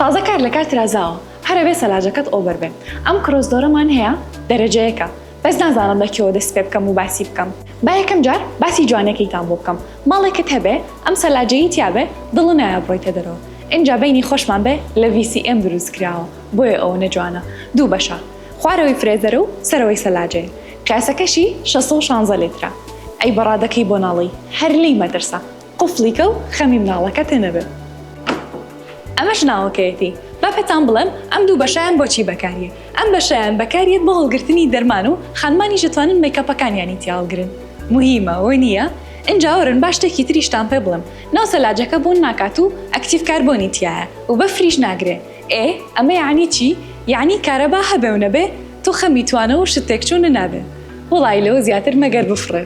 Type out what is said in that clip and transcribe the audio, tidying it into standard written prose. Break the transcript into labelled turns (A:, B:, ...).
A: تازە کار لە کار ترازاوە هەرەوێ سەلاجەکەت ئۆبەر بێ. ئەم کرۆسدۆرەمان هەیە دەرەجەیەکە، بەس نازانم لەکێوە دەست پێ بکەم و باسی بکەم. با یەکەم جار باسی جوانەکەیتان بۆ بکەم. ماڵێکت هەبێ ئەم سەلاجەیی تیابێ دڵ نایە بڕۆیتە دەرەوە. اینجا بینی خۆشمان بێ لە VCM دروست کراوە، بۆیە ئەوە نەجوانە. دوو بەشە، خوارەوەی فرێزەر و سەرەوەی سەلاجەی. قیاسەکەشی 616 لیترە. ئەی بەڕادەکەی بۆ ناڵی هەر لی مەترسە، قوفلیکە و خەمی مناڵەکە تێنەبێ. ئەمەش ناوەکەیەتی. با پێتان بڵێم ئەم دوو بەشایان بۆچی بەکاریە. ئەم بەشایان بەکاریێت بۆ هەڵگرتنی دەرمان و خانمانی دەتوانن میکەپەکانیانی تیا هەڵگرن. موهیمە وەی نییە؟ اینجا وەرن با شتێکی تریشتان پێ بڵێم. ناو سەلاجەکە بوون ناکات و ئەکتیڤ کاربۆنی تایە و بەفریش ناگرێ. ئەمە یعنی چی؟ یعنی کارەبا هەبێ و نەبێ تۆ خەمی توانە و شتێک چوونە نابێ. وڵای لەوە زیاتر مەگەر بفڕێ.